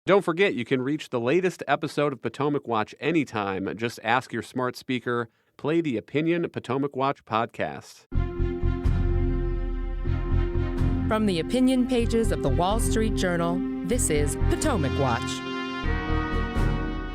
Don't forget, you can reach the latest episode of Potomac Watch anytime. Just ask your smart speaker, play the Opinion Potomac Watch podcast. From the opinion pages of the Wall Street Journal, this is Potomac Watch.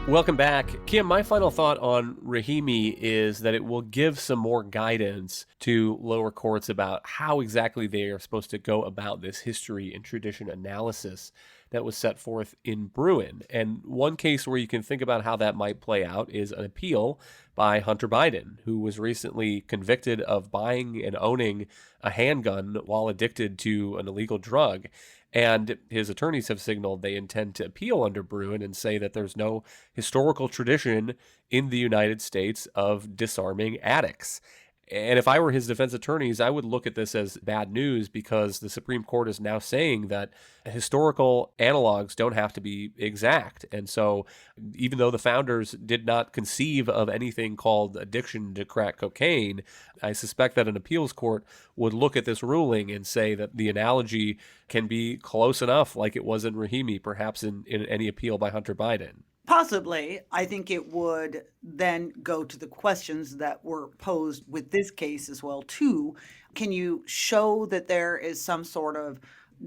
Welcome back. Kim, my final thought on Rahimi is that it will give some more guidance to lower courts about how exactly they are supposed to go about this history and tradition analysis that was set forth in Bruin. And one case where you can think about how that might play out is an appeal by Hunter Biden, who was recently convicted of buying and owning a handgun while addicted to an illegal drug. And his attorneys have signaled they intend to appeal under Bruin and say that there's no historical tradition in the United States of disarming addicts. And if I were his defense attorneys, I would look at this as bad news because the Supreme Court is now saying that historical analogs don't have to be exact. And so even though the founders did not conceive of anything called addiction to crack cocaine, I suspect that an appeals court would look at this ruling and say that the analogy can be close enough like it was in Rahimi, perhaps in any appeal by Hunter Biden. Possibly. I think it would then go to the questions that were posed with this case as well, too. Can you show that there is some sort of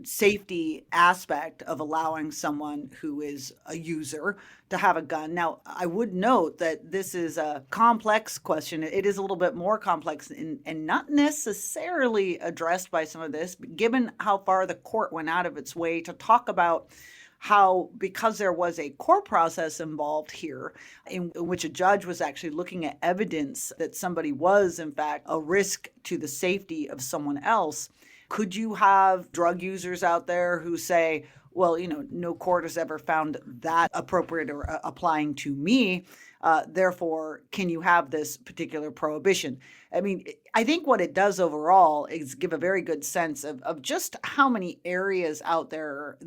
safety aspect of allowing someone who is a user to have a gun? Now, I would note that this is a complex question. It is a little bit more complex and not necessarily addressed by some of this, given how far the court went out of its way to talk about how, because there was a court process involved here in which a judge was actually looking at evidence that somebody was, in fact, a risk to the safety of someone else, could you have drug users out there who say, well, no court has ever found that appropriate or applying to me. Therefore, can you have this particular prohibition? I mean, I think what it does overall is give a very good sense of just how many areas out there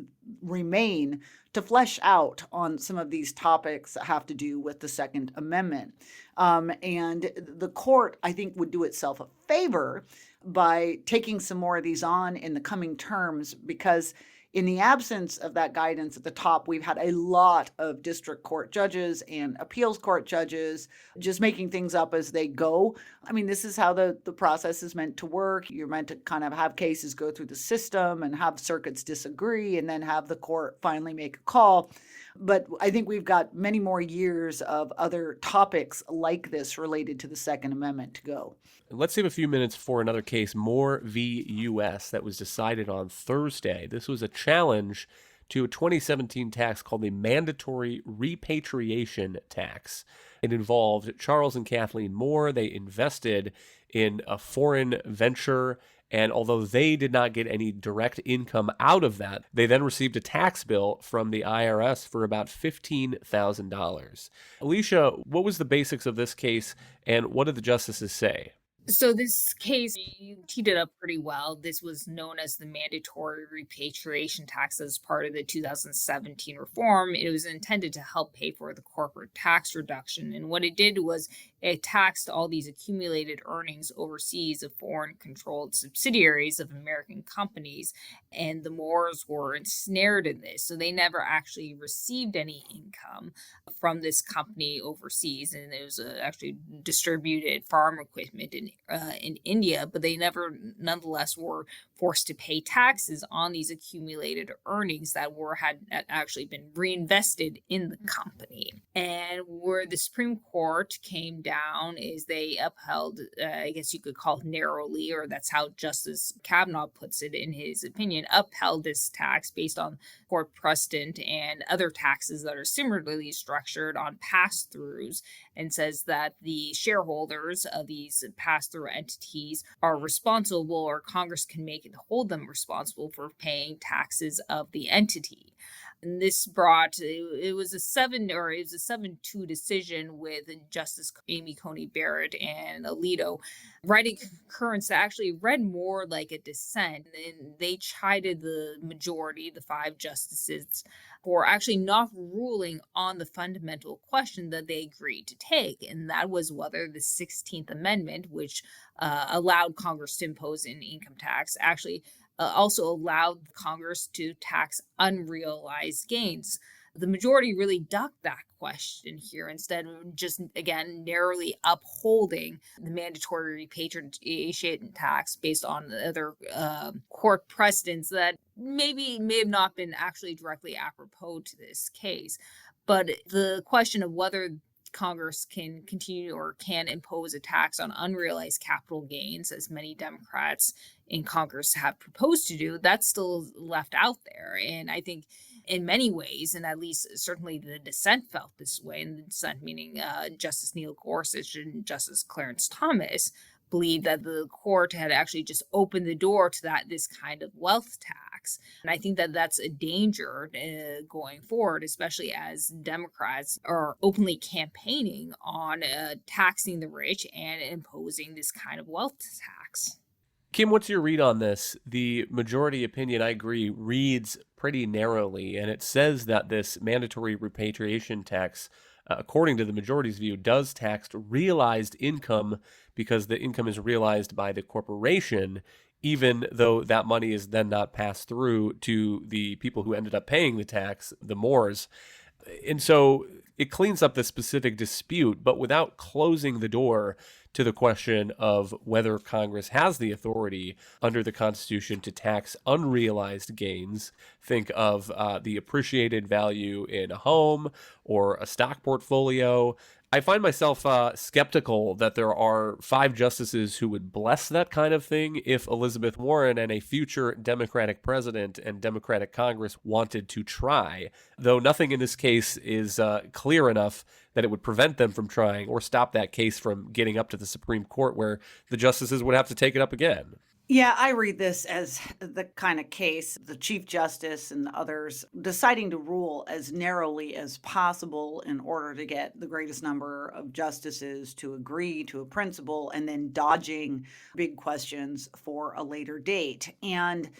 remain to flesh out on some of these topics that have to do with the Second Amendment. And the court, I think, would do itself a favor by taking some more of these on in the coming terms, because in the absence of that guidance at the top, we've had a lot of district court judges and appeals court judges just making things up as they go. I mean, this is how the process is meant to work. You're meant to kind of have cases go through the system and have circuits disagree and then have the court finally make a call. But I think we've got many more years of other topics like this related to the Second Amendment to go. Let's save a few minutes for another case, Moore v. U.S., that was decided on Thursday. This was a challenge to a 2017 tax called the Mandatory Repatriation Tax. It involved Charles and Kathleen Moore. They invested in a foreign venture, and although they did not get any direct income out of that, they then received a tax bill from the IRS for about $15,000. Alicia, what was the basics of this case, and what did the justices say? So this case, you teed it up pretty well. This was known as the mandatory repatriation tax as part of the 2017 reform. It was intended to help pay for the corporate tax reduction. And what it did was it taxed all these accumulated earnings overseas of foreign-controlled subsidiaries of American companies. And the Moores were ensnared in this. So they never actually received any income from this company overseas. And it was actually distributed farm equipment in India, but they never nonetheless were forced to pay taxes on these accumulated earnings that had actually been reinvested in the company. And where the Supreme Court came down is they upheld, I guess you could call it narrowly, or that's how Justice Kavanaugh puts it in his opinion, upheld this tax based on court precedent and other taxes that are similarly structured on pass-throughs, and says that the shareholders of these pass-through entities are responsible, or Congress can hold them responsible for paying taxes of the entity. And this it was a 7-2 decision with Justice Amy Coney Barrett and Alito writing concurrence that actually read more like a dissent. And they chided the majority, the 5 justices, for actually not ruling on the fundamental question that they agreed to take. And that was whether the 16th Amendment, which allowed Congress to impose an income tax, actually also allowed Congress to tax unrealized gains. The majority really ducked that question here instead of just, again, narrowly upholding the mandatory repatriation tax based on the other court precedents that may have not been actually directly apropos to this case. But the question of whether Congress can continue or can impose a tax on unrealized capital gains, as many Democrats in Congress have proposed to do, that's still left out there. And I think in many ways, and at least certainly the dissent felt this way, and the dissent meaning Justice Neil Gorsuch and Justice Clarence Thomas, believed that the court had actually just opened the door to this kind of wealth tax. And I think that that's a danger going forward, especially as Democrats are openly campaigning on taxing the rich and imposing this kind of wealth tax. Kim, what's your read on this? The majority opinion, I agree, reads pretty narrowly, and it says that this mandatory repatriation tax, according to the majority's view, does tax realized income because the income is realized by the corporation, even though that money is then not passed through to the people who ended up paying the tax, the Moors. And so it cleans up the specific dispute, but without closing the door to the question of whether Congress has the authority under the Constitution to tax unrealized gains. Think of the appreciated value in a home or a stock portfolio. I find myself skeptical that there are 5 justices who would bless that kind of thing if Elizabeth Warren and a future Democratic president and Democratic Congress wanted to try, though nothing in this case is clear enough that it would prevent them from trying or stop that case from getting up to the Supreme Court, where the justices would have to take it up again. Yeah, I read this as the kind of case, the Chief Justice and others deciding to rule as narrowly as possible in order to get the greatest number of justices to agree to a principle, and then dodging big questions for a later date. And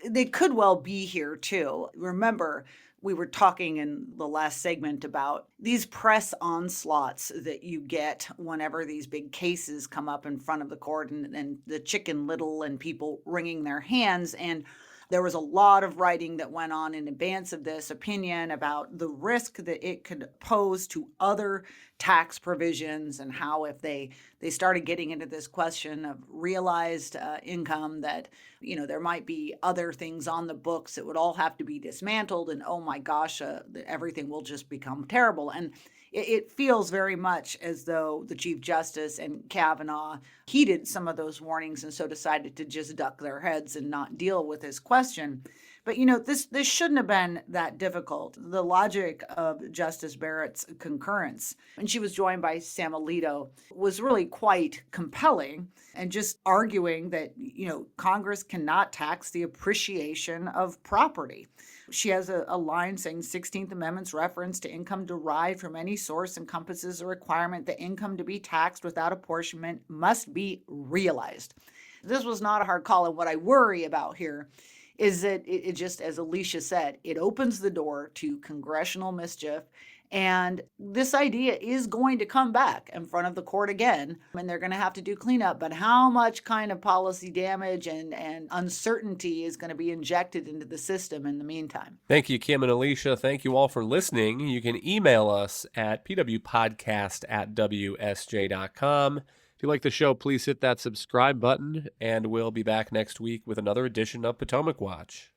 they could well be here too. Remember, we were talking in the last segment about these press onslaughts that you get whenever these big cases come up in front of the court, and the Chicken Little and people wringing their hands. And there was a lot of writing that went on in advance of this opinion about the risk that it could pose to other tax provisions, and how if they started getting into this question of realized income, that there might be other things on the books that would all have to be dismantled, and oh my gosh, everything will just become terrible. And it feels very much as though the Chief Justice and Kavanaugh heeded some of those warnings and so decided to just duck their heads and not deal with this question. But, this shouldn't have been that difficult. The logic of Justice Barrett's concurrence, and she was joined by Sam Alito, was really quite compelling, and just arguing that, Congress cannot tax the appreciation of property. She has a line saying 16th Amendment's reference to income derived from any source encompasses a requirement that income to be taxed without apportionment must be realized. This was not a hard call, and what I worry about here is that it just, as Alicia said, it opens the door to congressional mischief. And this idea is going to come back in front of the court again, and they're going to have to do cleanup. But how much kind of policy damage and uncertainty is going to be injected into the system in the meantime? Thank you, Kim and Alicia. Thank you all for listening. You can email us at pwpodcast@wsj.com. If you like the show, please hit that subscribe button, and we'll be back next week with another edition of Potomac Watch.